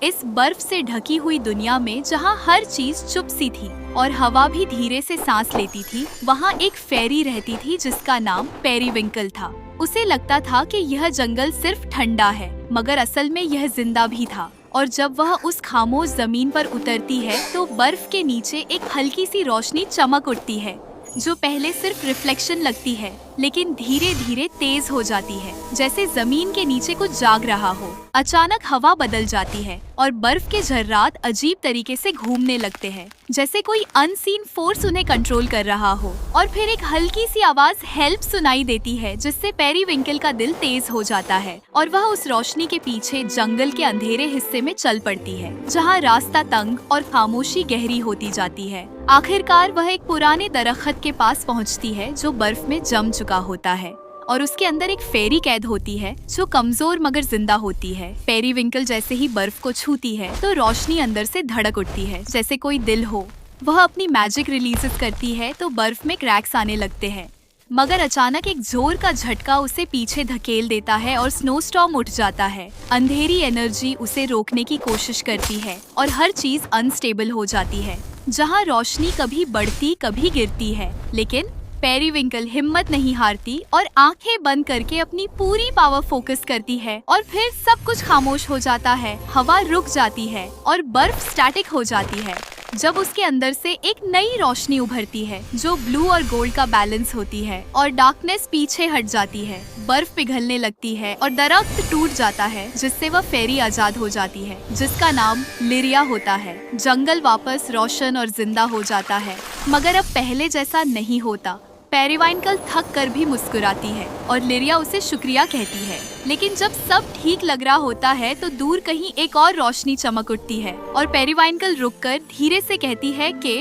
इस बर्फ से ढकी हुई दुनिया में जहाँ हर चीज चुप सी थी और हवा भी धीरे से सांस लेती थी, वहाँ एक फेरी रहती थी जिसका नाम पेरीविंकल था। उसे लगता था कि यह जंगल सिर्फ ठंडा है, मगर असल में यह जिंदा भी था। और जब वह उस खामोश जमीन पर उतरती है तो बर्फ के नीचे एक हल्की सी रोशनी चमक उठती है, जो पहले सिर्फ रिफ्लेक्शन लगती है लेकिन धीरे धीरे तेज हो जाती है, जैसे जमीन के नीचे कुछ जाग रहा हो। अचानक हवा बदल जाती है और बर्फ के झर्रात अजीब तरीके से घूमने लगते हैं, जैसे कोई अनसीन फोर्स उन्हें कंट्रोल कर रहा हो। और फिर एक हल्की सी आवाज हेल्प सुनाई देती है, जिससे पेरीविंकल का दिल तेज हो जाता है और वह उस रोशनी के पीछे जंगल के अंधेरे हिस्से में चल पड़ती है, जहाँ रास्ता तंग और खामोशी गहरी होती जाती है। आखिरकार वह एक पुराने दरख्त के पास पहुँचती है जो बर्फ में जम चुका होता है, और उसके अंदर एक फेरी कैद होती है जो कमजोर मगर जिंदा होती है। पेरीविंकल जैसे ही बर्फ को छूती है तो रोशनी अंदर से धड़क उठती है, जैसे कोई दिल हो। वह अपनी मैजिक रिलीजेस करती है तो बर्फ में क्रैक्स आने लगते हैं, मगर अचानक एक जोर का झटका उसे पीछे धकेल देता है और स्नोस्टॉर्म उठ जाता है। अंधेरी एनर्जी उसे रोकने की कोशिश करती है और हर चीज अनस्टेबल हो जाती है, जहाँ रोशनी कभी बढ़ती कभी गिरती है। लेकिन पेरीविंकल हिम्मत नहीं हारती और आंखें बंद करके अपनी पूरी पावर फोकस करती है, और फिर सब कुछ खामोश हो जाता है। हवा रुक जाती है और बर्फ स्टैटिक हो जाती है, जब उसके अंदर से एक नई रोशनी उभरती है जो ब्लू और गोल्ड का बैलेंस होती है, और डार्कनेस पीछे हट जाती है। बर्फ पिघलने लगती है और दरख्त टूट जाता है, जिससे वह फेरी आजाद हो जाती है, जिसका नाम लिरिया होता है। जंगल वापस रोशन और जिंदा हो जाता है, मगर अब पहले जैसा नहीं होता। पेरीविंकल थक कर भी मुस्कुराती है और लिरिया उसे शुक्रिया कहती है। लेकिन जब सब ठीक लग रहा होता है तो दूर कहीं एक और रोशनी चमक उठती है, और पेरीविंकल रुककर धीरे से कहती है कि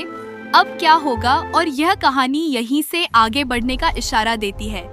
अब क्या होगा, और यह कहानी यहीं से आगे बढ़ने का इशारा देती है।